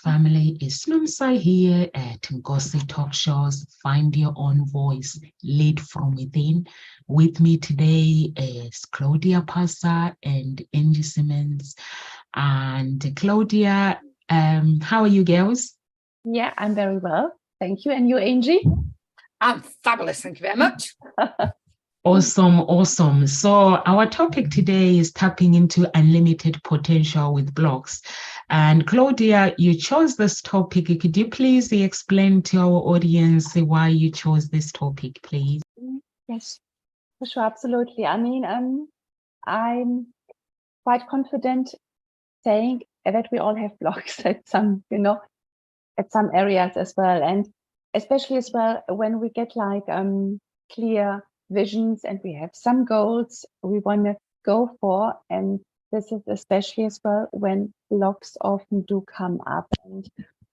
family. It's Nomsa here at Ngozi Talk Shows. Find your own voice, lead from within. With me today is Claudia Pasa and Angie Simmons. And Claudia, how are you girls? Yeah, I'm very well. Thank you. And you, Angie? I'm fabulous. Thank you very much. Awesome. So our topic today is tapping into unlimited potential with blocks. And Claudia, you chose this topic. Could you please explain to our audience why you chose this topic, please? Yes, for sure. Absolutely. I mean, I'm quite confident saying that we all have blocks at some areas as well. And especially as well, when we get like clear visions and we have some goals we want to go for, and this is especially as well when blocks often do come up. And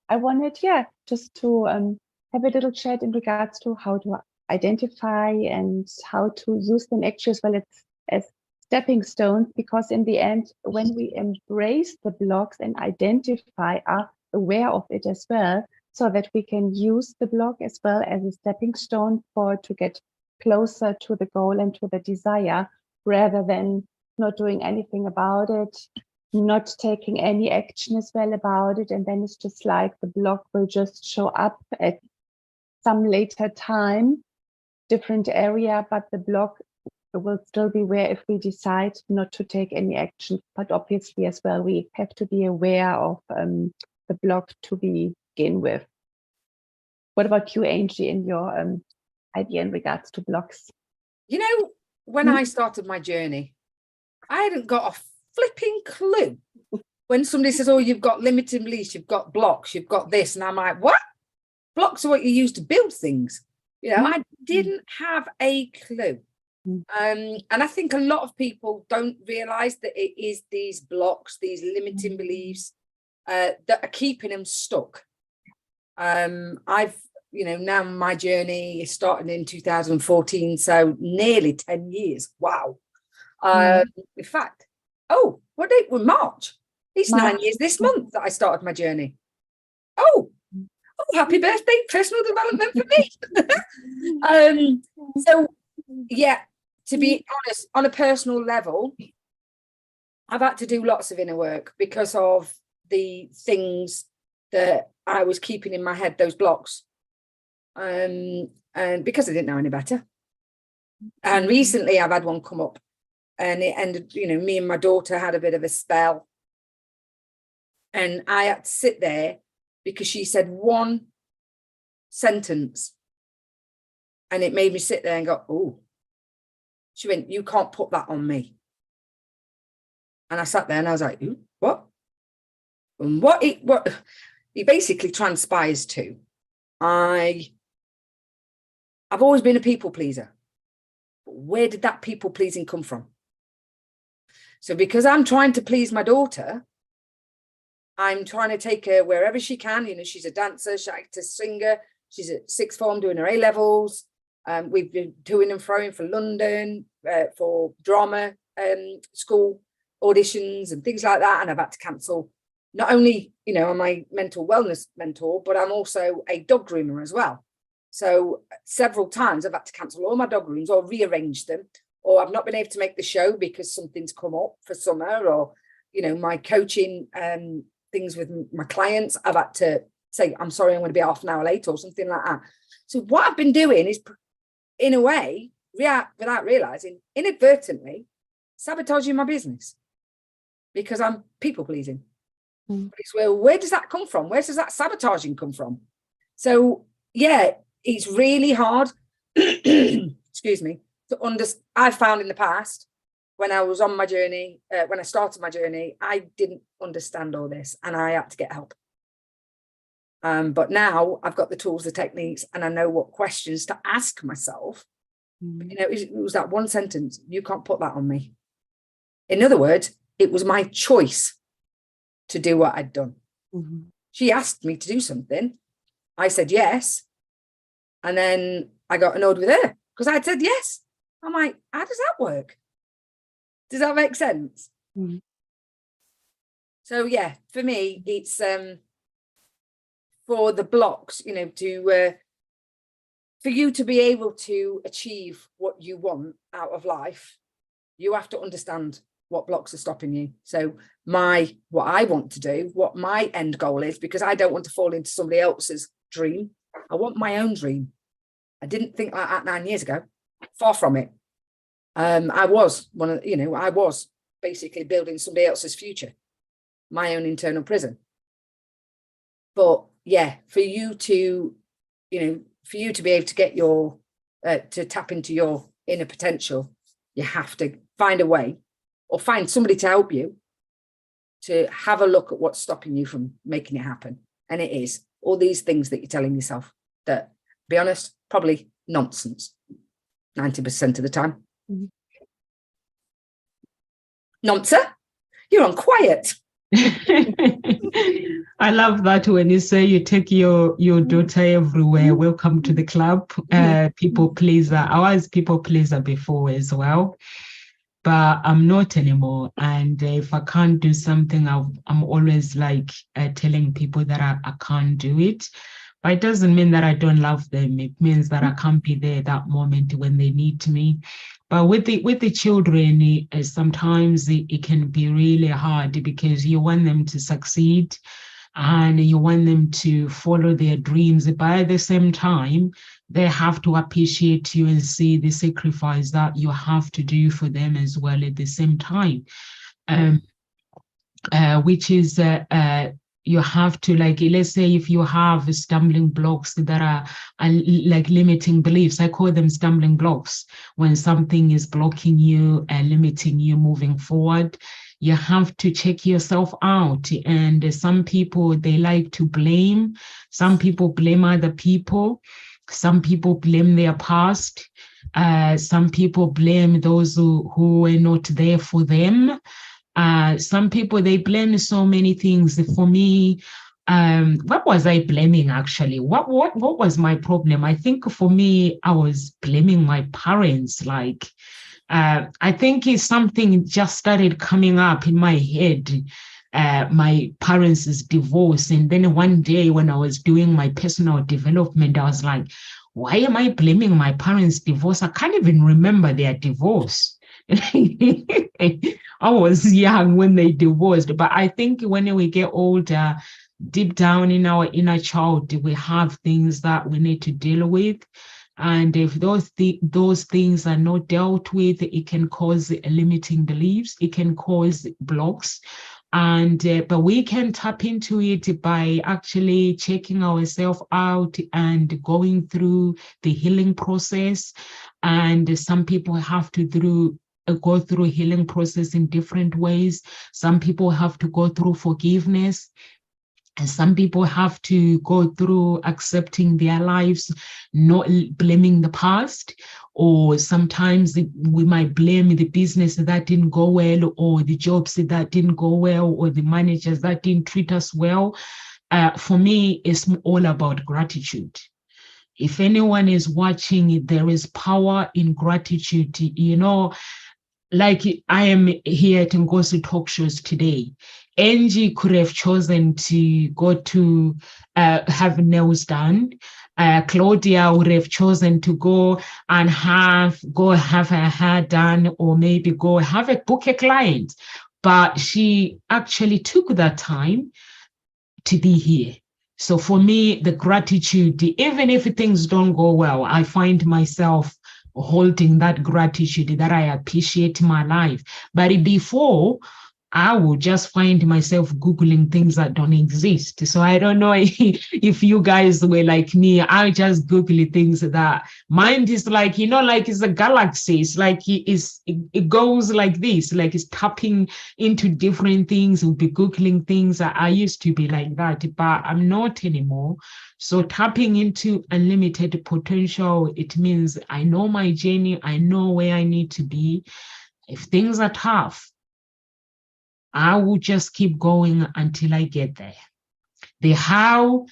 I wanted just to have a little chat in regards to how to identify and how to use them actually as well as stepping stones, because in the end, when we embrace the blocks and identify, are aware of it as well, so that we can use the block as well as a stepping stone to get closer to the goal and to the desire, rather than not doing anything about it, not taking any action as well about it. And then it's just like the block will just show up at some later time, different area, but the block will still be where if we decide not to take any action. But obviously as well, we have to be aware of the block to begin with. What about you, Angie, in your idea in regards to blocks? You know, when I started my journey, I hadn't got a flipping clue. When somebody says, oh, you've got limited beliefs, you've got blocks, you've got this. And I'm like, what? Blocks are what you use to build things. You know, I didn't have a clue. And I think a lot of people don't realize that it is these blocks, these limiting beliefs that are keeping them stuck. Now my journey is starting in 2014, so nearly 10 years. Wow. In fact, what date was March? It's 9 years this month that I started my journey. Oh, happy birthday, personal development for me. To be honest, on a personal level, I've had to do lots of inner work because of the things that I was keeping in my head, those blocks. And because I didn't know any better. And recently I've had one come up, and it ended, me and my daughter had a bit of a spell. And I had to sit there because she said one sentence and it made me sit there and go, oh. She went, you can't put that on me. And I sat there and I was like, ooh, what? And what it basically transpires to, I've always been a people pleaser. Where did that people pleasing come from? So because I'm trying to please my daughter, I'm trying to take her wherever she can. She's a dancer, she's an actor, singer. She's at sixth form doing her A-levels. We've been doing and throwing for London, for drama school auditions and things like that. And I've had to cancel. Not only, I'm my mental wellness mentor, but I'm also a dog groomer as well. So several times I've had to cancel all my dog grooms or rearrange them, or I've not been able to make the show because something's come up for summer, or, my coaching things with my clients. I've had to say, I'm sorry, I'm going to be half an hour late or something like that. So what I've been doing is, in a way, without realizing, inadvertently sabotaging my business because I'm people pleasing. It's, well, where does that come from? Where does that sabotaging come from? So it's really hard excuse me, to understand. I found in the past, when I was on my journey, when I started my journey, I didn't understand all this and I had to get help. But now I've got the tools, the techniques, and I know what questions to ask myself. It was that one sentence, you can't put that on me. In other words, it was my choice to do what I'd done. She asked me to do something. I said yes. And then I got annoyed with her because I'd said yes. I'm like, how does that work? Does that make sense? So for me, it's for the blocks, you know, to for you to be able to achieve what you want out of life, you have to understand what blocks are stopping you. So what I want to do, what my end goal is, because I don't want to fall into somebody else's dream. I want my own dream. I didn't think like that 9 years ago. Far from it. I was I was basically building somebody else's future, my own internal prison. But yeah, for you to be able to get your to tap into your inner potential, you have to find a way or find somebody to help you to have a look at what's stopping you from making it happen. And it is all these things that you're telling yourself that, to be honest, probably nonsense 90% of the time. Mm-hmm. Nonsense, you're on quiet. I love that when you say you take your daughter everywhere. Welcome to the club. People pleaser. I was people pleaser before as well, but I'm not anymore. And if I can't do something, I'm always like telling people that I can't do it. But it doesn't mean that I don't love them. It means that I can't be there that moment when they need me. But with the children, sometimes it can be really hard because you want them to succeed and you want them to follow their dreams. But at the same time, they have to appreciate you and see the sacrifice that you have to do for them as well at the same time, which is you have to, like, let's say if you have stumbling blocks that are like limiting beliefs, I call them stumbling blocks. When something is blocking you and limiting you moving forward, you have to check yourself out. And some people, they like to blame. Some people blame other people. Some people blame their past. Some people blame those who were not there for them. Some people, they blame so many things. For me, what was I blaming actually? What was my problem? I think for me, I was blaming my parents. Like, I think it's something just started coming up in my head. My parents' divorce. And then one day when I was doing my personal development, I was like, why am I blaming my parents' divorce? I can't even remember their divorce. I was young when they divorced, but I think when we get older, deep down in our inner child, we have things that we need to deal with. And if those things are not dealt with, it can cause limiting beliefs, it can cause blocks. And but we can tap into it by actually checking ourselves out and going through the healing process. And some people have to go through healing process in different ways. Some people have to go through forgiveness. And some people have to go through accepting their lives, not blaming the past. Or sometimes we might blame the business that didn't go well, or the jobs that didn't go well, or the managers that didn't treat us well. For me, it's all about gratitude. If anyone is watching, there is power in gratitude. You know, like I am here at Ngosi Talk Shows today. Angie could have chosen to go to have nails done. Claudia would have chosen to go and have her hair done, or maybe book a client. But she actually took that time to be here. So for me, the gratitude, even if things don't go well, I find myself holding that gratitude that I appreciate my life. But before, I would just find myself Googling things that don't exist. So I don't know if you guys were like me. I just Google things that mind is like, like it's a galaxy. It's like it goes like this, like it's tapping into different things. We'll be Googling things. I used to be like that, but I'm not anymore. So tapping into unlimited potential, it means I know my journey. I know where I need to be. If things are tough, I will just keep going until I get there. The how,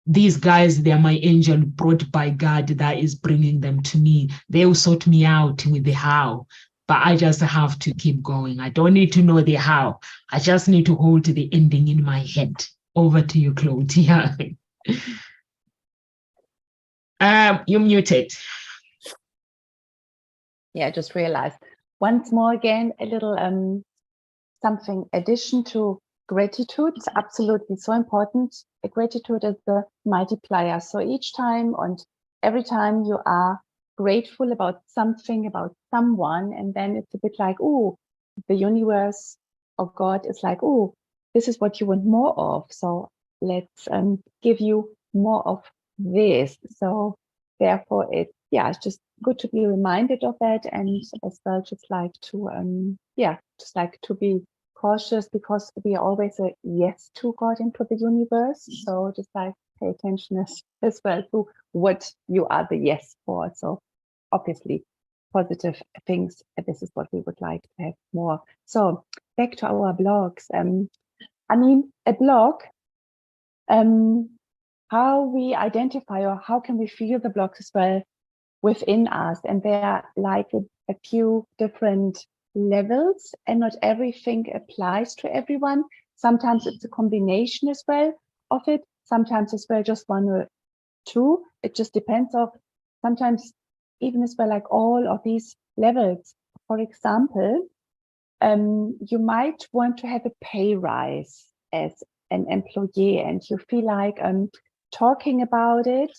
these guys, they're my angel brought by God that is bringing them to me. They will sort me out with the how, but I just have to keep going. I don't need to know the how. I just need to hold the ending in my head. Over to you, Claudia. You're muted. Yeah, I just realized once more again, a little something addition to gratitude. It's absolutely so important. Gratitude is the multiplier. So each time and every time you are grateful about something, about someone, and then it's a bit like, oh, the universe or God is like, oh, this is what you want more of. So let's give you more of this. So therefore it's just good to be reminded of that, and as well just like to just like to be cautious, because we are always a yes to God and to the universe. So just like pay attention as well to what you are the yes for. So obviously positive things, this is what we would like to have more. So back to our blogs. I mean, a blog, how we identify or how can we feel the blogs as well within us, and there are like a few different levels, and not everything applies to everyone. Sometimes it's a combination as well of it, sometimes as well just one or two. It just depends of sometimes even as well like all of these levels. For example, you might want to have a pay rise as an employee, and you feel like talking about it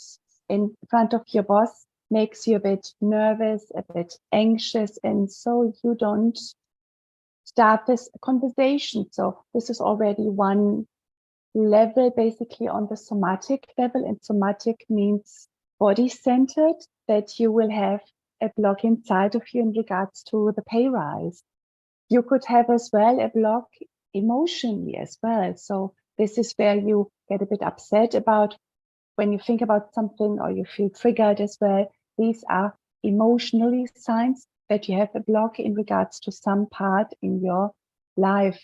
in front of your boss makes you a bit nervous, a bit anxious, and so you don't start this conversation. So this is already one level, basically on the somatic level, and somatic means body-centered, that you will have a block inside of you in regards to the pay rise. You could have as well a block emotionally as well. So this is where you get a bit upset about when you think about something, or you feel triggered as well. These are emotionally signs that you have a block in regards to some part in your life.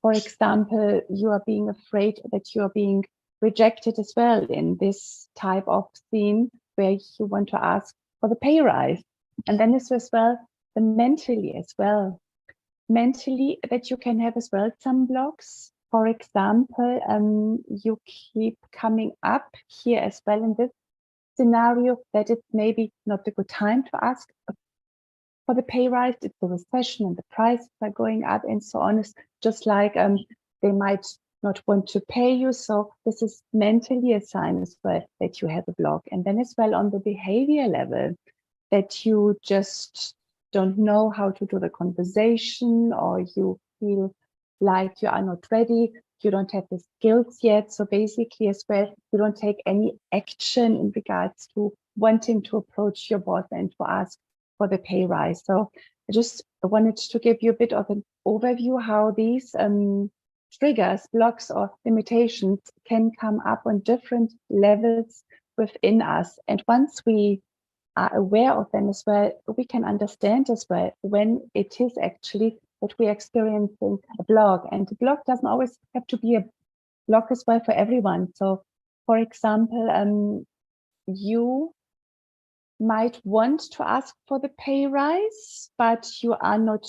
For example, you are being afraid that you are being rejected as well in this type of scene where you want to ask for the pay rise. And then this as well, the mentally as well. Mentally, that you can have as well some blocks. For example, you keep coming up here as well in this scenario that it's maybe not a good time to ask for the pay rise. It's the recession and the prices are going up and so on. It's just like they might not want to pay you. So this is mentally a sign as well that you have a block. And then as well on the behavior level, that you just don't know how to do the conversation, or you feel like you are not ready, you don't have the skills yet. So basically as well, you don't take any action in regards to wanting to approach your boss and to ask for the pay rise. So I just wanted to give you a bit of an overview how these triggers, blocks, or limitations can come up on different levels within us. And once we are aware of them as well, we can understand as well when it is actually that we're experiencing a block. And a block doesn't always have to be a block as well for everyone. So for example, you might want to ask for the pay rise, but you are not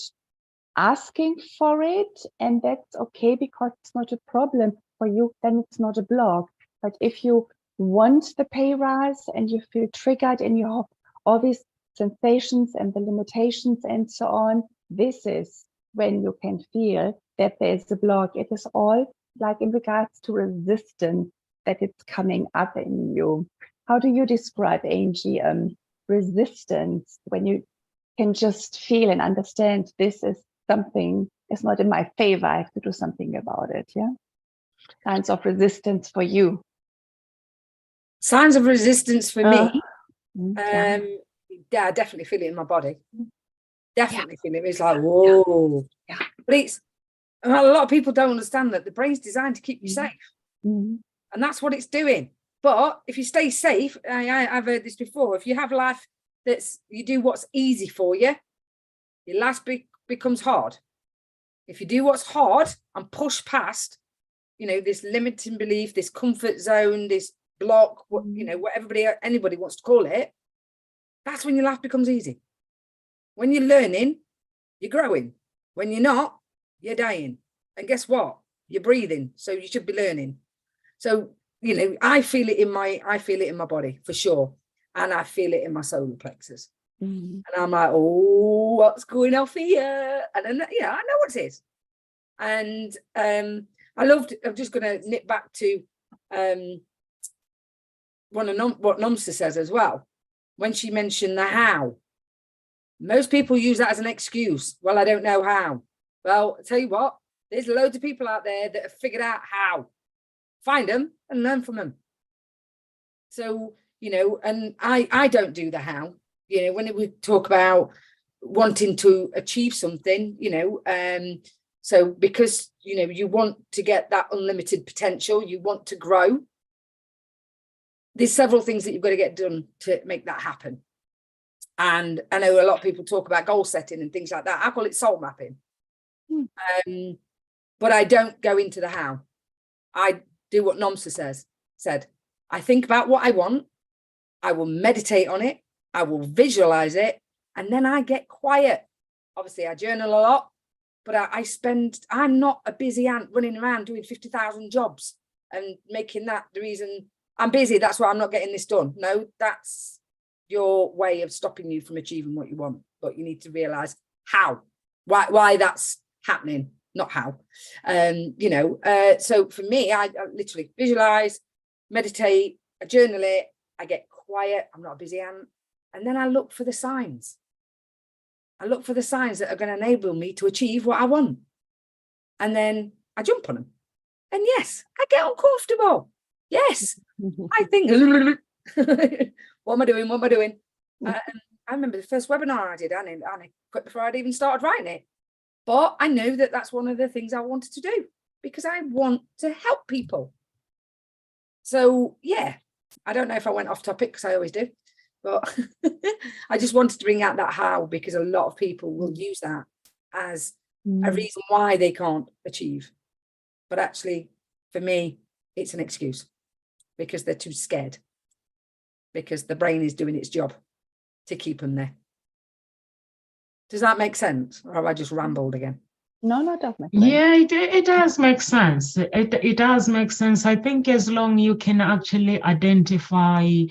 asking for it, and that's okay because it's not a problem for you, then it's not a block. But if you want the pay rise and you feel triggered and you have all these sensations and the limitations and so on, this is when you can feel that there's a block. It is all like in regards to resistance that it's coming up in you. How do you describe, Angie, resistance, when you can just feel and understand this is something is not in my favor, I have to do something about it? Yeah. Signs of resistance for you. Signs of resistance for me. Yeah. I definitely feel it in my body. Definitely feel it. It's like, whoa. Yeah. But it's a lot of people don't understand that the brain's designed to keep you safe. Mhm. And that's what it's doing. But if you stay safe, I've heard this before, if you have life that's, you do what's easy for you, your life becomes hard. If you do what's hard and push past, this limiting belief, this comfort zone, this block, what anybody wants to call it, that's when your life becomes easy. When you're learning, you're growing. When you're not, you're dying. And guess what? You're breathing, so you should be learning. So you know, I feel it in my body for sure. And I feel it in my solar plexus. Mm. And I'm like, oh, what's going off here? And then, yeah, I know what it is. And I'm just going to nip back to what Nomsa says as well. When she mentioned the how, most people use that as an excuse. Well, I don't know how. Well, I'll tell you what, there's loads of people out there that have figured out how. Find them and learn from them. So, you know, and I don't do the how. You know, when we talk about wanting to achieve something, you know, so because, you know, you want to get that unlimited potential, you want to grow. There's several things that you've got to get done to make that happen. And I know a lot of people talk about goal setting and things like that. I call it soul mapping. But I don't go into the how. I do what Nomsa said. I think about what I want. I will meditate on it. I will visualize it. And then I get quiet. Obviously, I journal a lot, but I'm not a busy ant running around doing 50,000 jobs and making that the reason I'm busy. That's why I'm not getting this done. No, that's your way of stopping you from achieving what you want. But you need to realize why that's happening, not how. You know, so for me, I literally visualize, meditate, I journal it, I get quiet, I'm not a busy ant, and then I look for the signs. I look for the signs that are going to enable me to achieve what I want. And then I jump on them. And yes, I get uncomfortable. Yes, I think, what am I doing? What am I doing? I remember the first webinar I did, and I quit before I'd even started writing it. But I knew that that's one of the things I wanted to do because I want to help people. So, yeah, I don't know if I went off topic because I always do. But I just wanted to bring out that how, because a lot of people will use that as a reason why they can't achieve. But actually, for me, it's an excuse because they're too scared, because the brain is doing its job to keep them there. Does that make sense? Or have I just rambled again? No, it does make sense. Yeah, it does make sense. It does make sense. I think as long you can actually identify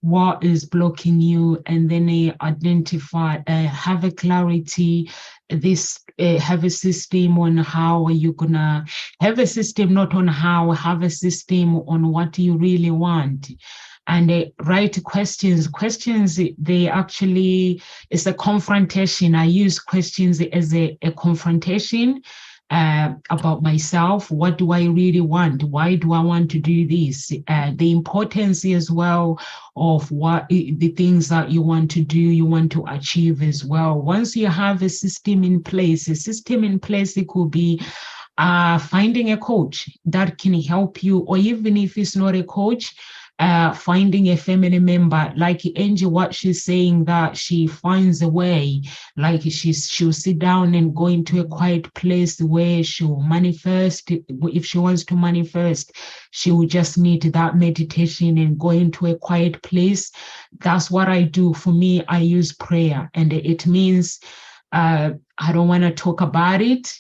what is blocking you, and then identify, have a clarity, have a system on how you're gonna have a system, not on how, have a system on what you really want. And write questions, they actually, it's a confrontation. I use questions as a confrontation about myself. What do I really want? Why do I want to do this? The importance as well of what the things that you want to do, you want to achieve as well. Once you have a system in place, it could be finding a coach that can help you, or even if it's not a coach, finding a family member like Angie, what she's saying, that she finds a way, like she'll sit down and go into a quiet place where she'll manifest. If she wants to manifest, she will just need that meditation and go into a quiet place. That's what I do. For me, I use prayer, and it means I don't want to talk about it.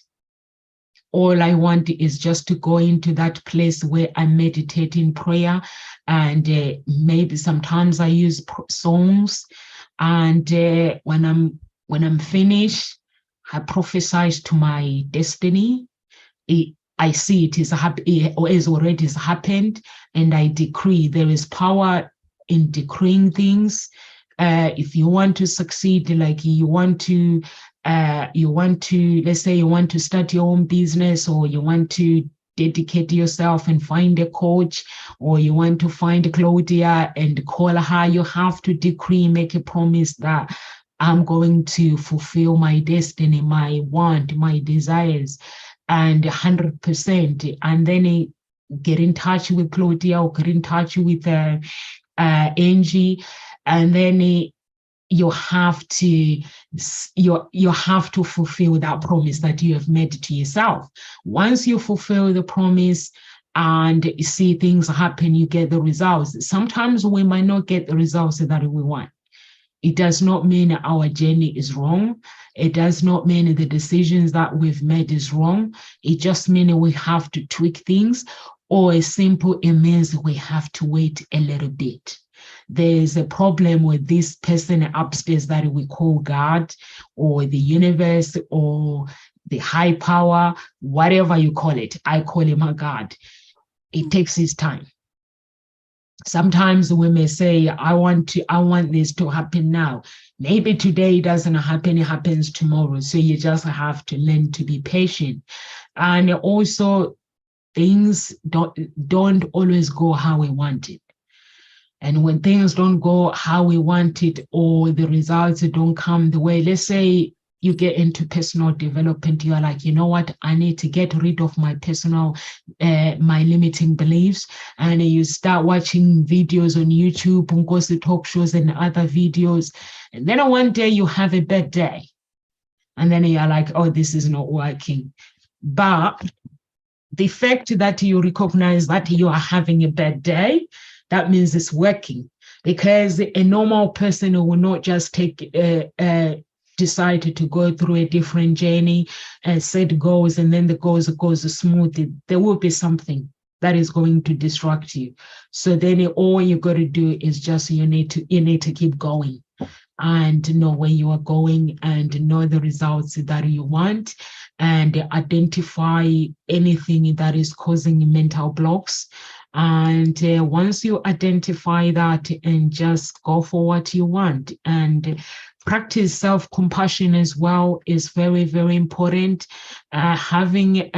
All I want is just to go into that place where I meditate in prayer, and maybe sometimes I use songs. And when I'm finished, I prophesy to my destiny. I see it is already happened, and I decree. There is power in decreeing things. If you want to succeed, like you want to, let's say you want to start your own business, or you want to dedicate yourself and find a coach, or you want to find Claudia and call her, you have to decree, make a promise that I'm going to fulfill my destiny, my want, my desires, and 100%. And then get in touch with Claudia, or get in touch with Angie, and then you have to fulfill that promise that you have made to yourself. Once you fulfill the promise and you see things happen, you get the results. Sometimes we might not get the results that we want. It does not mean our journey is wrong. It does not mean the decisions that we've made is wrong. It just means we have to tweak things, or as simple it means we have to wait a little bit. There's a problem with this person upstairs that we call God or the universe or the high power, whatever you call it. I call him a God. It takes his time. Sometimes we may say, I want this to happen now. Maybe today it doesn't happen, it happens tomorrow. So you just have to learn to be patient. And also things don't always go how we want it. And when things don't go how we want it, or the results don't come the way, let's say you get into personal development, you are like, you know what, I need to get rid of my personal, my limiting beliefs. And you start watching videos on YouTube, Ngozi talk shows and other videos. And then one day you have a bad day. And then you're like, oh, this is not working. But the fact that you recognize that you are having a bad day, that means it's working, because a normal person will not just decide to go through a different journey and set goals, and then the goals goes smoothly. There will be something that is going to distract you. So then all you got to do is just you need to keep going and know where you are going and know the results that you want, and identify anything that is causing mental blocks. And once you identify that, and just go for what you want. And practice self-compassion as well is very, very important. Having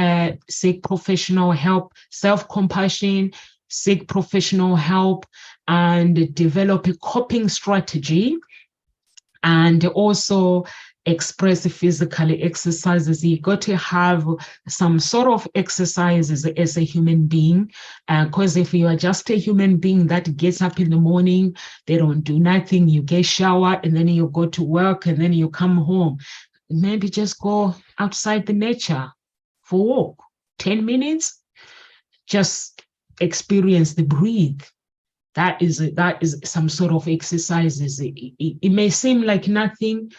seek professional help, self-compassion, seek professional help, and develop a coping strategy. And also express physical exercises. You got to have some sort of exercises as a human being, because if you are just a human being that gets up in the morning, they don't do nothing, you get shower and then you go to work and then you come home, maybe just go outside the nature for a walk, 10 minutes, just experience the breathe. That is some sort of exercises. It may seem like nothing,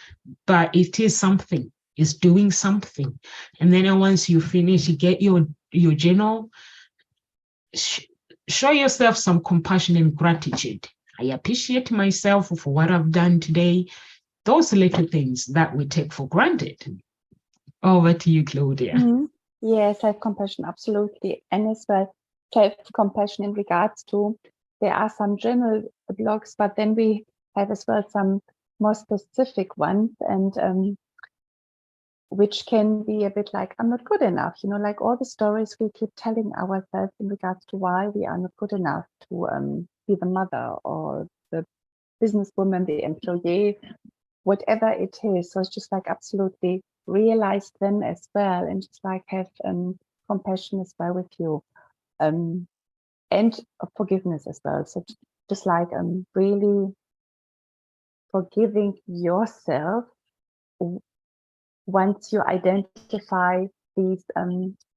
but it is something. It's doing something. And then once you finish, you get your journal. Show yourself some compassion and gratitude. I appreciate myself for what I've done today. Those little things that we take for granted. Over to you, Claudia. Mm-hmm. Yeah, self-compassion, absolutely. And as well, self-compassion in regards to, there are some general blogs, but then we have as well some more specific ones, and which can be a bit like, I'm not good enough, like all the stories we keep telling ourselves in regards to why we are not good enough to be the mother or the businesswoman, the employee, whatever it is. So it's just like absolutely realize them as well, and just like have compassion as well with you. And forgiveness as well. So just like really forgiving yourself once you identify these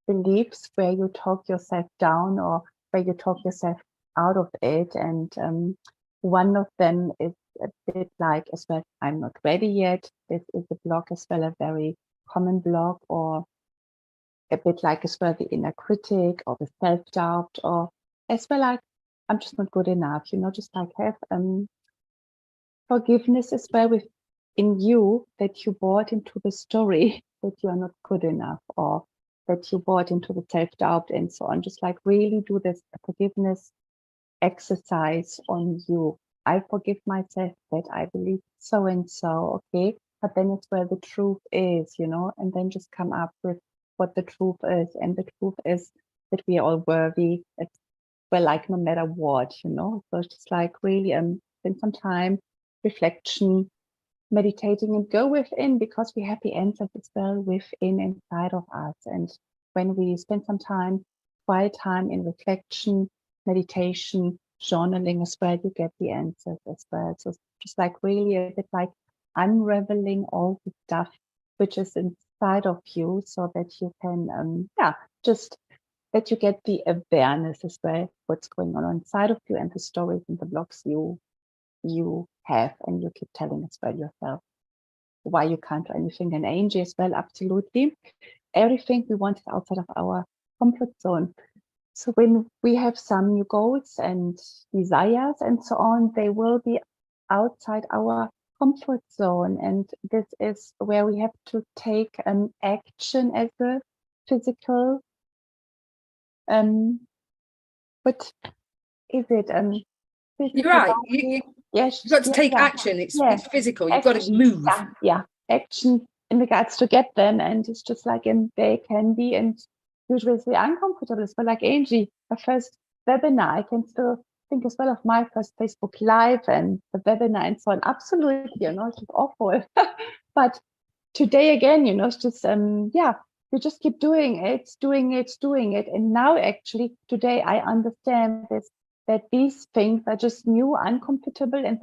beliefs where you talk yourself down or where you talk yourself out of it. And one of them is a bit like as well, I'm not ready yet. This is a block as well, a very common block, or a bit like as well the inner critic or the self-doubt, or as well like I'm just not good enough, just like have forgiveness as well within you, that you bought into the story that you are not good enough, or that you bought into the self-doubt and so on. Just like really do this forgiveness exercise on you. I forgive myself that I believe so and so, okay, but then it's where the truth is, and then just come up with what the truth is. And the truth is that we are all worthy. It's well, like no matter what, So it's just like really spend some time, reflection, meditating, and go within, because we have the answers as well within, inside of us. And when we spend some time, quiet time in reflection, meditation, journaling as well, you get the answers as well. So it's just like really a bit like unraveling all the stuff which is inside of you, so that you can, just that you get the awareness as well, what's going on inside of you, and the stories and the blocks you have, and you keep telling as well yourself why you can't do anything. And Angie as well, absolutely. Everything we want is outside of our comfort zone. So when we have some new goals and desires and so on, they will be outside our comfort zone. And this is where we have to take an action as a physical. But is it physical? You're right. Yes, You've got to take action. It's physical. You've got to move. Action in regards to get them. And it's just like, and they can be, and usually it's very uncomfortable. But like Angie, the first webinar, I can still think as well of my first Facebook Live and the webinar and so on. Absolutely, it's just awful. But today again, it's just, you just keep doing it. And now actually today I understand this, that these things are just new, uncomfortable, and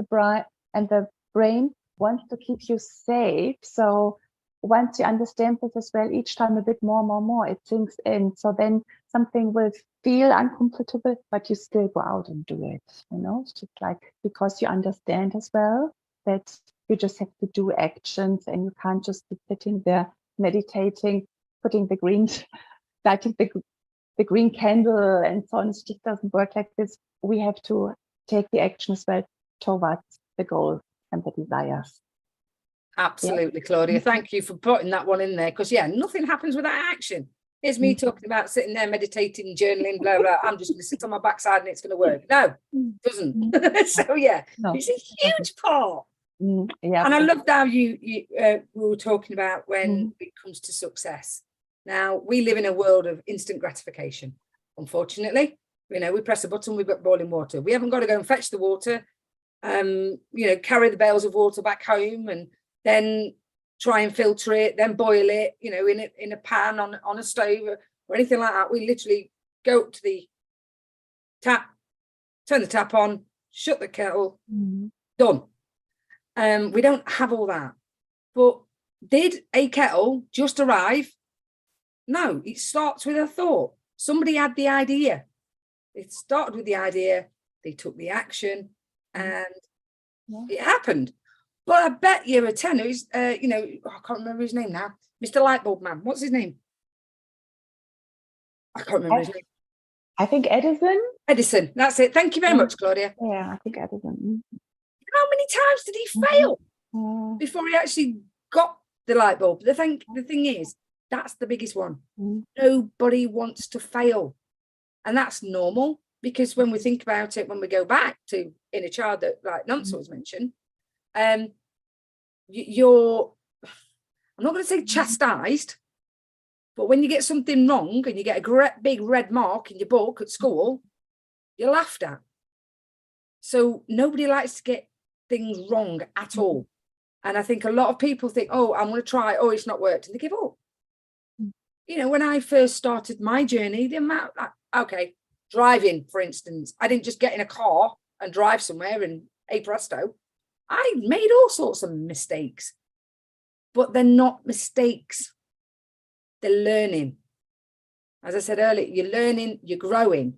the brain wants to keep you safe. So once you understand this as well, each time a bit more, it sinks in. So then something will feel uncomfortable, but you still go out and do it. It's just like, because you understand as well that you just have to do actions, and you can't just be sitting there meditating, putting lighting the green candle and so on. It just doesn't work like this. We have to take the action as well towards the goal and the desires. Absolutely, Claudia. Thank you for putting that one in there, because nothing happens without action. Here's me talking about sitting there meditating, journaling, blah blah. I'm just going to sit on my backside and it's going to work. No, it doesn't. So it's a huge part. And I loved how we were talking about when it comes to success. Now, we live in a world of instant gratification. Unfortunately, we press a button, we've got boiling water. We haven't got to go and fetch the water, carry the bales of water back home and then try and filter it, then boil it, in a pan on a stove or anything like that. We literally go up to the tap, turn the tap on, shut the kettle, done. We don't have all that. But did a kettle just arrive? No, it starts with a thought. Somebody had the idea. It started with the idea, they took the action, and it happened. But I bet you a tenner is, I can't remember his name now. Mr. Lightbulb Man. What's his name? I can't remember his name. I think Edison. Edison. That's it. Thank you very much, Claudia. Yeah, I think Edison. How many times did he fail before he actually got the light bulb? The thing is, that's the biggest one. Nobody wants to fail. And that's normal, because when we think about it, when we go back to inner child that like Nancy was mentioned, you're, I'm not going to say chastised, but when you get something wrong and you get a big red mark in your book at school, you're laughed at. So nobody likes to get things wrong at all. And I think a lot of people think, oh, I'm going to try, oh, it's not worked, and they give up. When I first started my journey, the amount, driving, for instance, I didn't just get in a car and drive somewhere and hey presto. I made all sorts of mistakes, but they're not mistakes. They're learning. As I said earlier, you're learning, you're growing.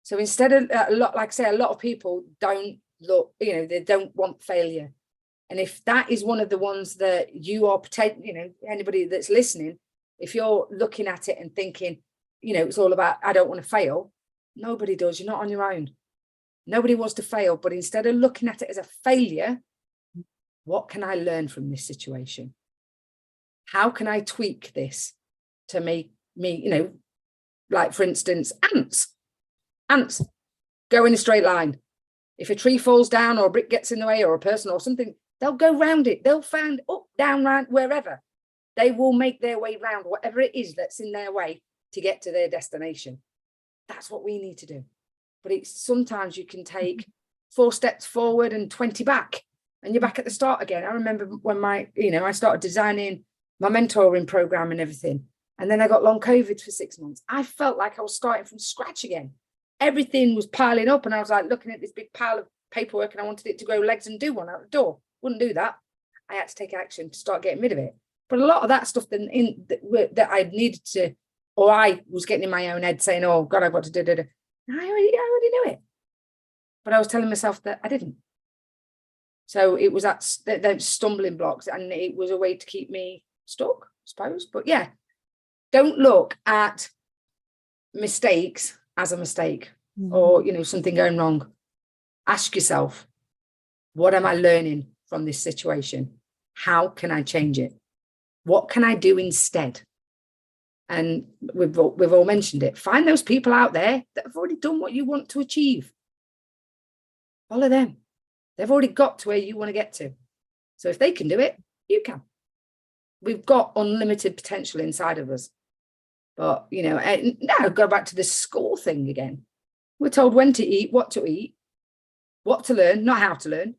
So instead of a lot of people don't look, they don't want failure. And if that is one of the ones that you are, anybody that's listening, if you're looking at it and thinking, it's all about, I don't want to fail. Nobody does. You're not on your own. Nobody wants to fail. But instead of looking at it as a failure, what can I learn from this situation? How can I tweak this to make me, like for instance, ants go in a straight line. If a tree falls down or a brick gets in the way or a person or something, they'll go round it. They'll find up, down, round, wherever. They will make their way round whatever it is that's in their way to get to their destination. That's what we need to do. But it's sometimes you can take 4 steps forward and 20 back, and you're back at the start again. I remember when I started designing my mentoring program and everything, and then I got long COVID for 6 months. I felt like I was starting from scratch again. Everything was piling up, and I was like looking at this big pile of paperwork, and I wanted it to grow legs and do one out the door. Wouldn't do that. I had to take action to start getting rid of it. But a lot of that stuff that I needed to, or I was getting in my own head saying, oh God, I've got to do. I already knew it. But I was telling myself that I didn't. So it was that stumbling blocks, and it was a way to keep me stuck, I suppose. But yeah, don't look at mistakes as a mistake Mhm. or, you know, something going wrong, ask yourself, what am I learning from this situation? How can I change it? What can I do instead? And we've all mentioned it. Find those people out there that have already done what you want to achieve. Follow them. They've already got to where you want to get to. So if they can do it, you can. We've got unlimited potential inside of us. But, you know, now go back to the school thing again. We're told when to eat, what to learn, not how to learn,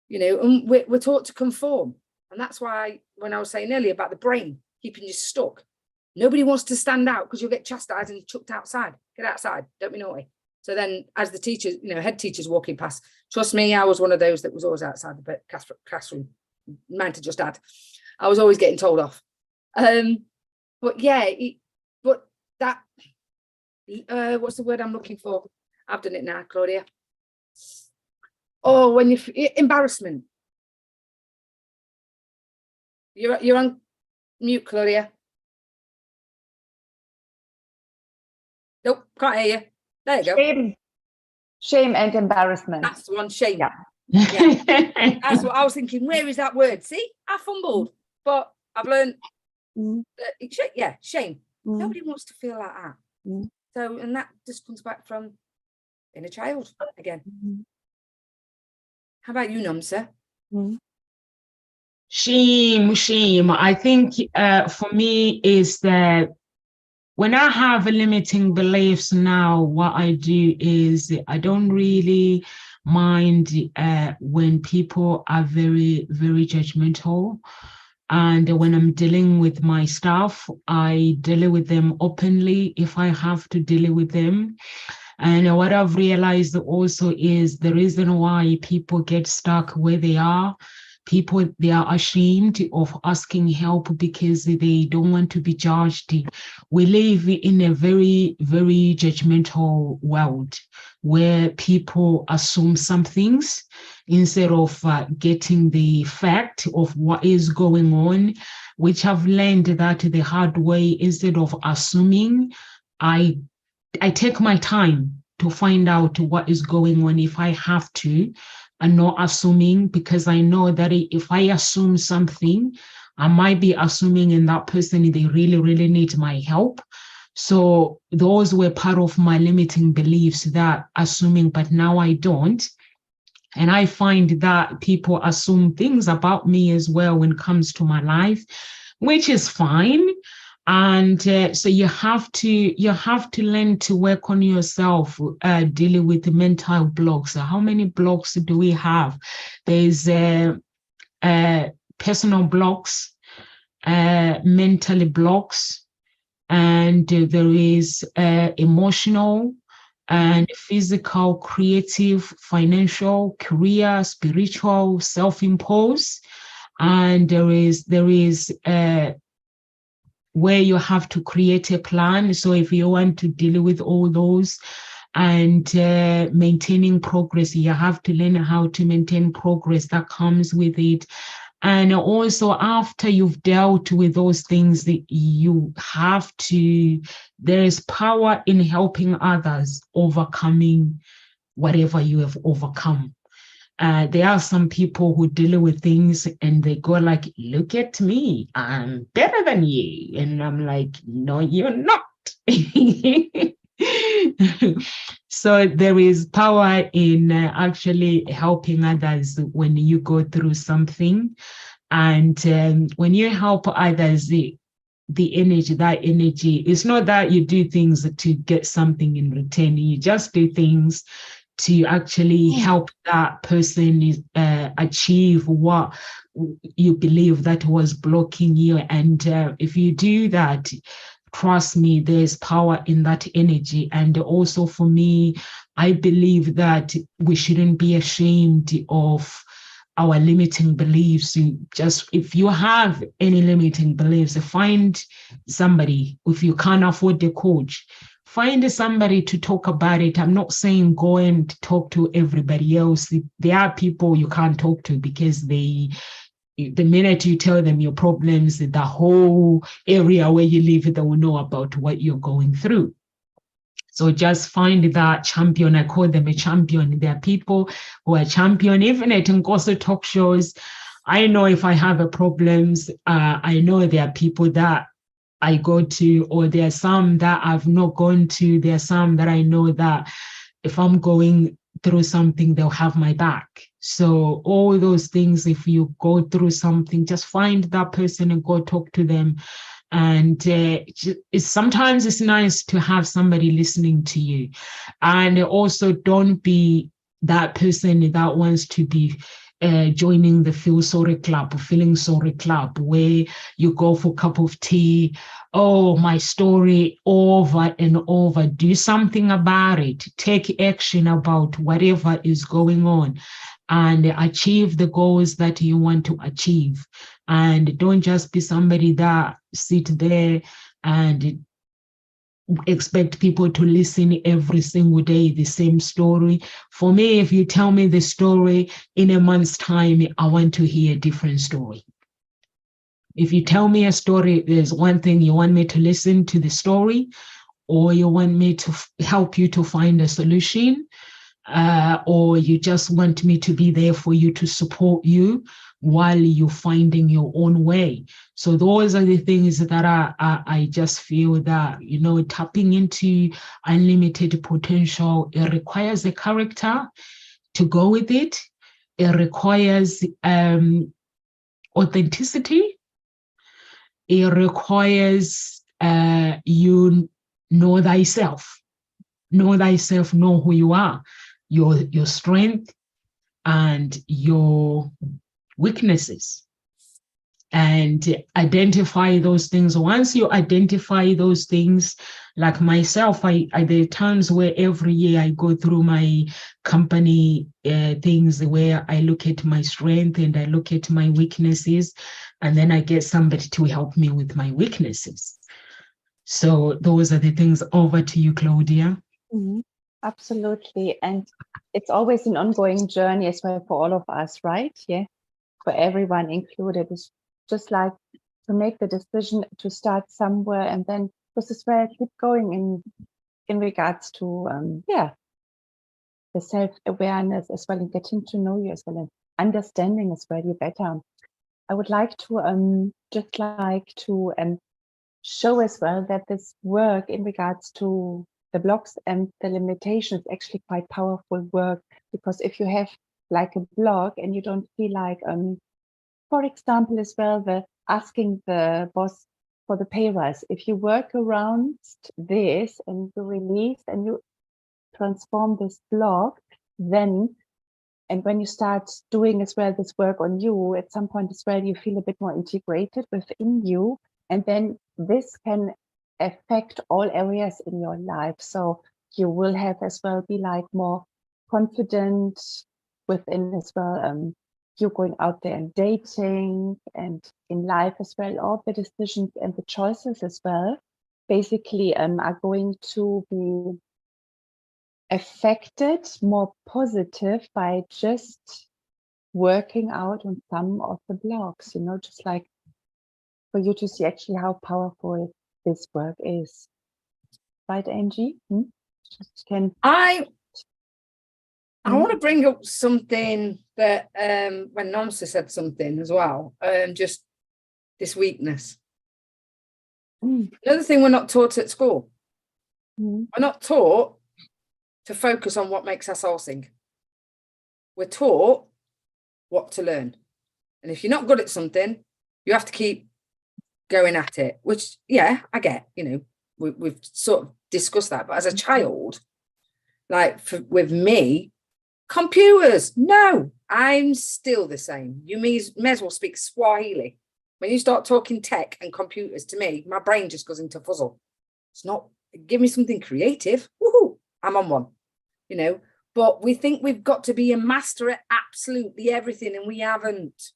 you know, and we're taught to conform. And that's why when I was saying earlier about the brain keeping you stuck, nobody wants to stand out because you'll get chastised and chucked outside. Get outside, don't be naughty. So then as the teachers, you know, head teachers walking past, trust me, I was one of those that was always outside the classroom, meant to just add. I was always getting told off. But yeah, but that, what's the word I'm looking for? I've done it now, Claudia. Oh, when you embarrassment. You're on mute, Claudia. Nope, can't hear you. There you go. Shame and embarrassment. That's the one, shame. Yeah. Yeah. That's what I was thinking. Where is that word? See, I fumbled, but I've learned that, yeah, shame. Nobody wants to feel like that. So, and that just comes back from being a child again. How about you, Nomsa? Shame. I think for me is that when I have limiting beliefs now, what I do is I don't really mind when people are very, very judgmental. And when I'm dealing with my staff, I deal with them openly if I have to deal with them. And what I've realized also is the reason why people get stuck where they are. People, they are ashamed of asking help because they don't want to be judged. We live in a very, very judgmental world where people assume some things instead of getting the fact of what is going on, which I've learned that the hard way. Instead of assuming, I take my time to find out what is going on if I have to, and not assuming, because I know that if I assume something, I might be assuming in that person they really, really need my help. So those were part of my limiting beliefs, that assuming, but now I don't. And I find that people assume things about me as well when it comes to my life, which is fine. And so you have to learn to work on yourself, dealing with the mental blocks. So how many blocks do we have? There's personal blocks, mental blocks, and there is emotional and physical, creative, financial, career, spiritual, self-imposed, and there is where you have to create a plan. So if you want to deal with all those and maintaining progress, you have to learn how to maintain progress that comes with it. And also after you've dealt with those things, you have to, there is power in helping others overcoming whatever you have overcome. There are some people who deal with things and they go like, look at me, I'm better than you. And I'm like, no, you're not. So there is power in actually helping others when you go through something. And when you help others, the energy, that energy, it's not that you do things to get something in return. You just do things to actually help that person achieve what you believe that was blocking you. And if you do that, trust me, there's power in that energy. And also for me, I believe that we shouldn't be ashamed of our limiting beliefs. Just, if you have any limiting beliefs, find somebody. If you can't afford the coach, find somebody to talk about it. I'm not saying go and talk to everybody else. There are people you can't talk to because the minute you tell them your problems, the whole area where you live, they will know about what you're going through. So just find that champion. I call them a champion. There are people who are champion, even at Nkosi talk shows. I know if I have a problems, I know there are people that I go to, or there are some that I've not gone to. There are some that I know that if I'm going through something, they'll have my back. So all those things, if you go through something, just find that person and go talk to them. And sometimes it's nice to have somebody listening to you. And also don't be that person that wants to be joining the feel sorry club or feeling sorry club, where you go for a cup of tea. Oh, my story over and over. Do something about it. Take action about whatever is going on and achieve the goals that you want to achieve. And don't just be somebody that sit there and expect people to listen every single day the same story. For me, if you tell me the story in a month's time, I want to hear a different story. If you tell me a story, there's one thing: you want me to listen to the story, or you want me to help you to find a solution, or you just want me to be there for you to support you while you're finding your own way. So those are the things that I just feel that, tapping into unlimited potential, it requires a character to go with it. It requires authenticity. It requires you know thyself, know who you are, your strength and your weaknesses, and identify those things. Once you identify those things, like myself, I there are times where every year I go through my company things where I look at my strength and I look at my weaknesses, and then I get somebody to help me with my weaknesses. So those are the things. Over to you, Claudia. Mm-hmm. Absolutely. And it's always an ongoing journey as well for all of us, right? Yeah. For everyone included. It's just like to make the decision to start somewhere, and then this is where I keep going in regards to the self-awareness as well, and getting to know you as well, and understanding as well you better. I would like to show as well that this work in regards to the blocks and the limitations is actually quite powerful work, because if you have like a block and you don't feel like for example, as well, the asking the boss for the pay rise, if you work around this and you release and you transform this block, then, and when you start doing as well this work on you, at some point as well, you feel a bit more integrated within you. And then this can affect all areas in your life. So you will have as well be like more confident within as well. You going out there and dating and in life as well, all the decisions and the choices as well, basically are going to be affected more positive by just working out on some of the blocks, just like for you to see actually how powerful this work is. Right, Angie? Just can I want to bring up something that when Nomsa said something as well, just this weakness. Another thing we're not taught at school. We're not taught to focus on what makes us all sing. We're taught what to learn. And if you're not good at something, you have to keep going at it, which, yeah, I get, we've sort of discussed that. But as a child, like with me, computers, no, I'm still the same. You may as well speak Swahili. When you start talking tech and computers to me, my brain just goes into fuzzle. It's not, give me something creative. Woohoo, I'm on one, But we think we've got to be a master at absolutely everything, and we haven't.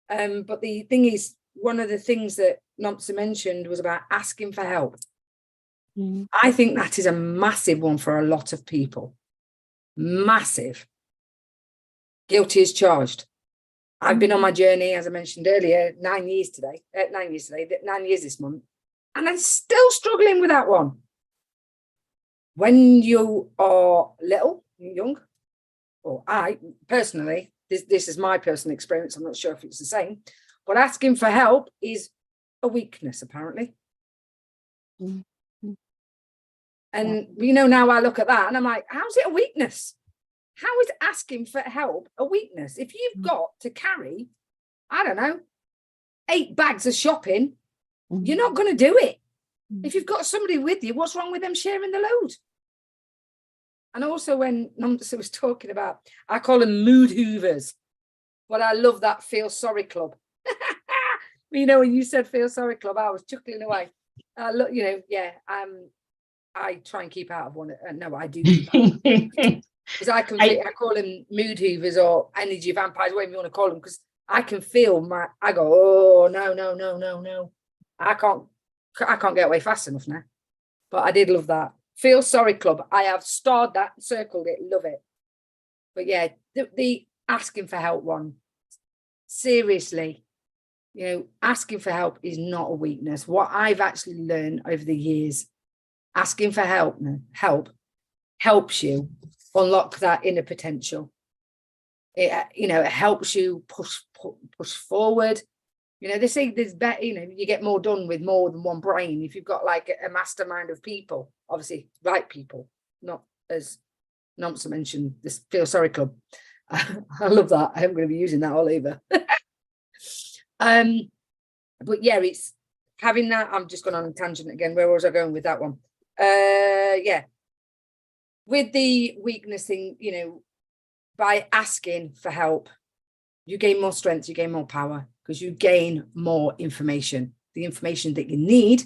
But the thing is, one of the things that Nomsa mentioned was about asking for help. I think that is a massive one for a lot of people. Massive. Guilty as charged. I've been on my journey, as I mentioned earlier, 9 years this month, and I'm still struggling with that one. when you are little, young, or I personally, this is my personal experience, I'm not sure if it's the same, but asking for help is a weakness, apparently. Mm-hmm. And, you know, now I look at that and I'm like, how's it a weakness? How is asking for help a weakness? If you've got to carry, I don't know, 8 bags of shopping, you're not going to do it. If you've got somebody with you, what's wrong with them sharing the load? And also when Namsa was talking about, I call them mood hoovers, but I love that Feel Sorry Club. You know, when you said Feel Sorry Club, I was chuckling away. Look, you know, yeah, I try and keep out of one. No, I do. Because I call them mood hoovers or energy vampires, whatever you want to call them, because I can feel I go, oh, no. I can't get away fast enough now. But I did love that. Feel Sorry Club. I have starred that, circled it, love it. But yeah, the asking for help one, seriously, you know, asking for help is not a weakness. What I've actually learned over the years, asking for help helps you unlock that inner potential. It, you know, it helps you push forward. You know, they say there's better, you know, you get more done with more than one brain. If you've got like a mastermind of people, obviously right people, not as Namsa mentioned, this Feel Sorry Club. I love that. I'm going to be using that all over. But yeah, it's having that. I'm just going on a tangent again. Where was I going with that one? Yeah. With the weakness thing, you know, by asking for help, you gain more strength, you gain more power, because you gain more information, the information that you need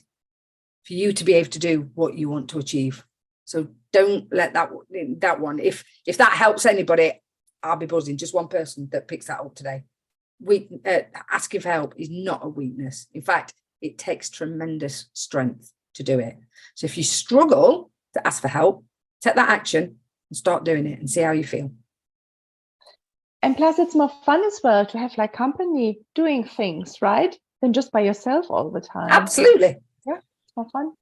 for you to be able to do what you want to achieve. So don't let that one, if that helps anybody, I'll be buzzing. Just one person that picks that up today. Asking for help is not a weakness. In fact, it takes tremendous strength to do it. So if you struggle to ask for help, take that action and start doing it and see how you feel. And plus, it's more fun as well to have like company doing things, right? Than just by yourself all the time. Absolutely. Yeah, it's more fun.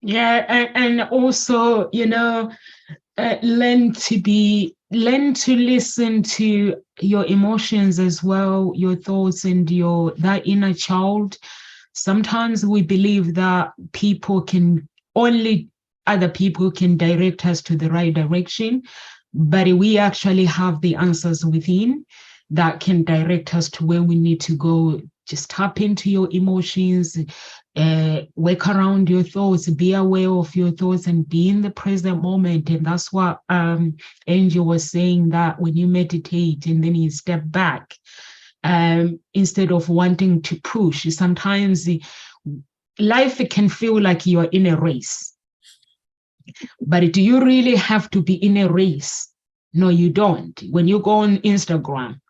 Yeah, and also, you know, learn to listen to your emotions as well, your thoughts and that inner child. Sometimes we believe that other people can direct us to the right direction, but we actually have the answers within that can direct us to where we need to go. Just tap into your emotions, work around your thoughts, be aware of your thoughts and be in the present moment. And that's what Angel was saying, that when you meditate and then you step back, instead of wanting to push, sometimes life can feel like you're in a race. But do you really have to be in a race? No, you don't. When you go on Instagram,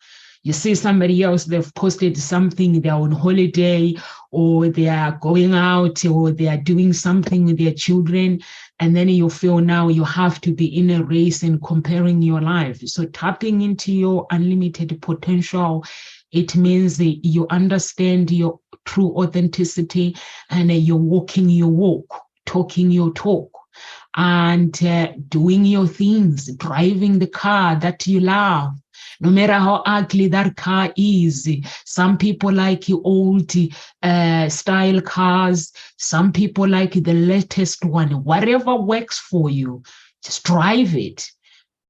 you see somebody else, they've posted something, they're on holiday, or they are going out, or they are doing something with their children, and then you feel now you have to be in a race and comparing your life. So tapping into your unlimited potential, it means that you understand your true authenticity and you're walking your walk, talking your talk, and doing your things, driving the car that you love, no matter how ugly that car is. Some people like old style cars, some people like the latest one. Whatever works for you, just drive it.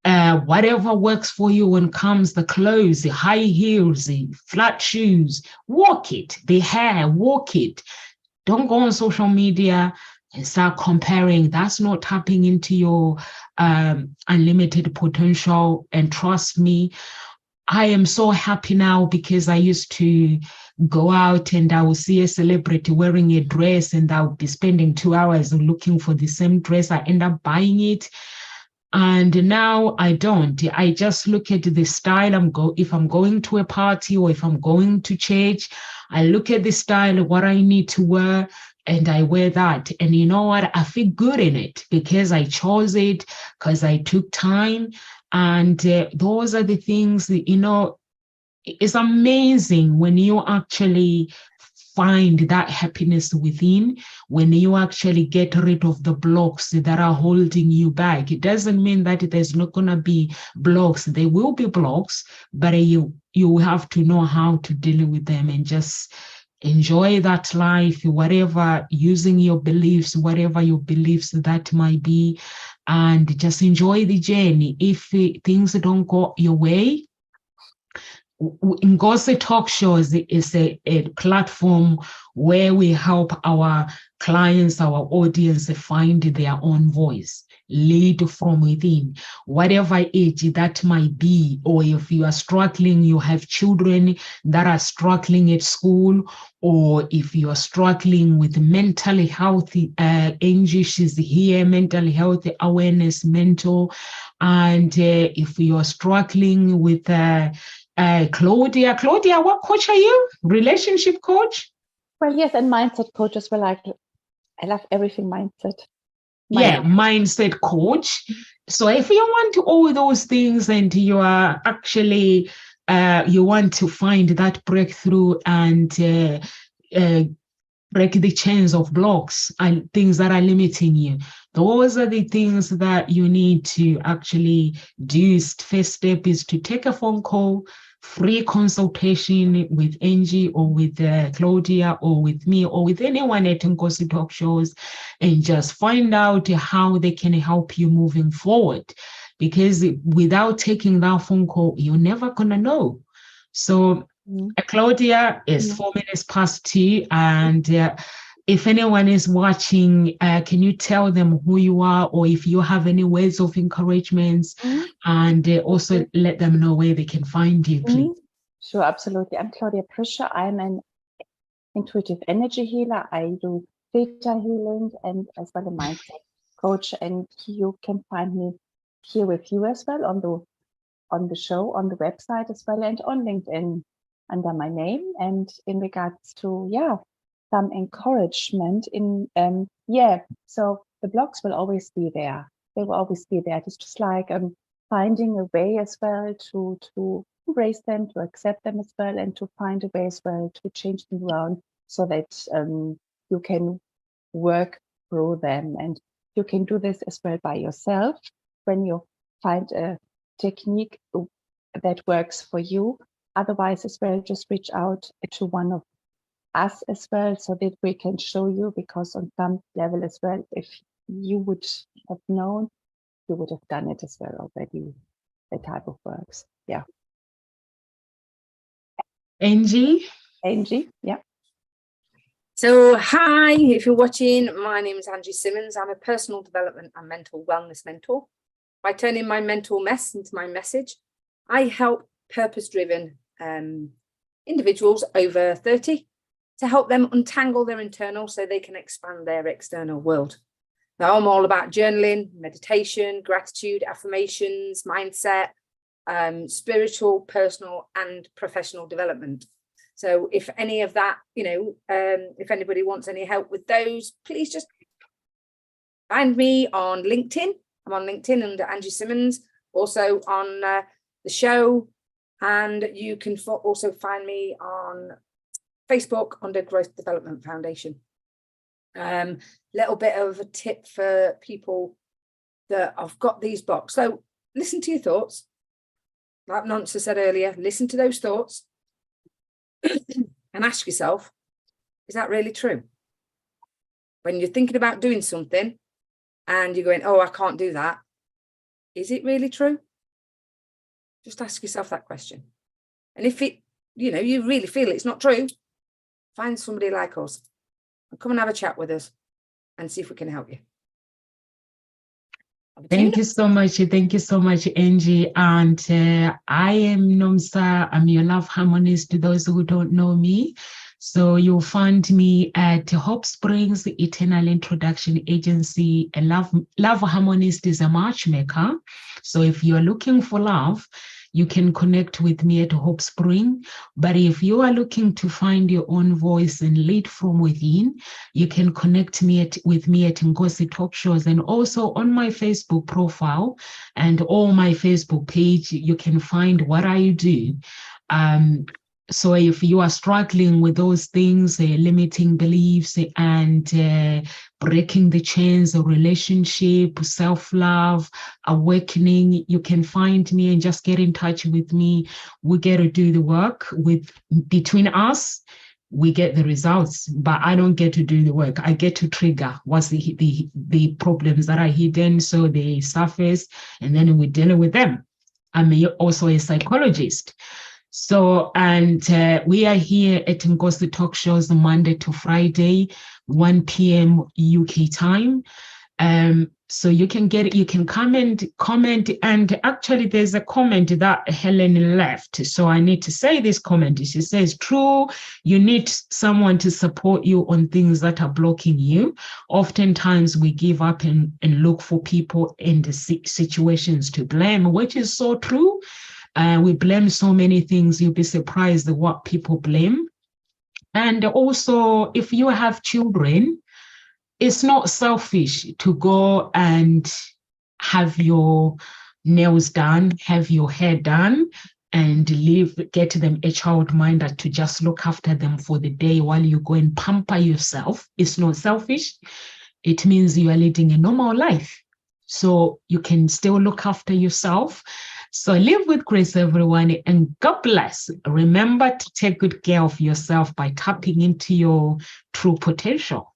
Whatever works for you when comes the clothes, the high heels, the flat shoes, walk it. The hair, walk it. Don't go on social media and start comparing. That's not tapping into your unlimited potential. And trust me, I am so happy now, because I used to go out and I will see a celebrity wearing a dress and I'll be spending 2 hours looking for the same dress. I end up buying it. And now I don't. I just look at the style. If I'm going to a party or if I'm going to church, I look at the style, what I need to wear, and I wear that. And you know what? I feel good in it because I chose it, because I took time. And those are the things that, you know, it's amazing when you actually find that happiness within, when you actually get rid of the blocks that are holding you back. It doesn't mean that there's not going to be blocks. There will be blocks, but you have to know how to deal with them and just enjoy that life, whatever, using your beliefs, whatever your beliefs that might be, and just enjoy the journey. If things don't go your way, Ngozi Talk Shows is a platform where we help our clients, our audience, find their own voice, lead from within, whatever age that might be. Or if you are struggling, you have children that are struggling at school, or if you are struggling with mental health, Angie, she's here, mental health awareness mentor. And if you are struggling with Claudia, what coach are you? Relationship coach? Well, yes, and mindset coach as well. I love everything mindset. Yeah, mindset coach. So if you want to all those things and you are actually, you want to find that breakthrough and break the chains of blocks and things that are limiting you, those are the things that you need to actually do. First step is to take a phone call, free consultation with Angie or with Claudia or with me or with anyone at Ngozi Talk Shows, and just find out how they can help you moving forward. Because without taking that phone call, you're never going to know. So Claudia, is 4 minutes past 2, and if anyone is watching, can you tell them who you are, or if you have any words of encouragement, and also let them know where they can find you, please? Sure, absolutely. I'm Claudia Prischer. I'm an intuitive energy healer. I do theta healing and as well a mindset coach. And you can find me here with you as well on the show, on the website as well, and on LinkedIn under my name. And in regards to some encouragement in so the blocks will always be there. They will always be there. It's just like finding a way as well to embrace them, to accept them as well, and to find a way as well to change them around so that you can work through them. And you can do this as well by yourself when you find a technique that works for you. Otherwise as well, just reach out to one of us as well so that we can show you, because on some level as well, if you would have known, you would have done it as well already, the type of works. Yeah. Angie, yeah. So hi, if you're watching, my name is Angie Simmons. I'm a personal development and mental wellness mentor. By turning my mental mess into my message, I help purpose-driven individuals over 30 to help them untangle their internal so they can expand their external world. Now, I'm all about journaling, meditation, gratitude, affirmations, mindset, spiritual, personal, and professional development. So if any of that, if anybody wants any help with those, please just find me on LinkedIn. I'm on LinkedIn under Angie Simmons, also on the show. And you can also find me on Facebook under Growth Development Foundation. Little bit of a tip for people that have got these blocks. So listen to your thoughts. Like Nancy said earlier, listen to those thoughts and ask yourself, is that really true? When you're thinking about doing something and you're going, oh, I can't do that. Is it really true? Just ask yourself that question. And if it, you really feel it's not true, find somebody like us and come and have a chat with us and see if we can help you. Thank you so much. Thank you so much, Angie. And I am Nomsa. I'm your love harmonist to those who don't know me. So you'll find me at Hope Springs Eternal Introduction Agency. A love harmonist is a matchmaker. So if you're looking for love, you can connect with me at Hope Spring. But if you are looking to find your own voice and lead from within, you can connect with me at Ngozi Talk Shows, and also on my Facebook profile and all my Facebook page, you can find what I do. So if you are struggling with those things, limiting beliefs and breaking the chains of relationship, self-love, awakening, you can find me and just get in touch with me. We get to do the work between us. We get the results, but I don't get to do the work. I get to trigger what's the problems that are hidden, so they surface, and then we deal with them. I'm also a psychologist. So, and we are here at Nkosi Talk Shows Monday to Friday, 1 p.m. UK time. So you can comment, and actually there's a comment that Helen left. So I need to say this comment. She says, true, you need someone to support you on things that are blocking you. Oftentimes we give up and look for people in the situations to blame, which is so true. We blame so many things. You'll be surprised at what people blame. And also, if you have children, it's not selfish to go and have your nails done, have your hair done, and get them a childminder to just look after them for the day while you go and pamper yourself. It's not selfish. It means you are leading a normal life. So you can still look after yourself. So live with grace, everyone, and God bless. Remember to take good care of yourself by tapping into your true potential.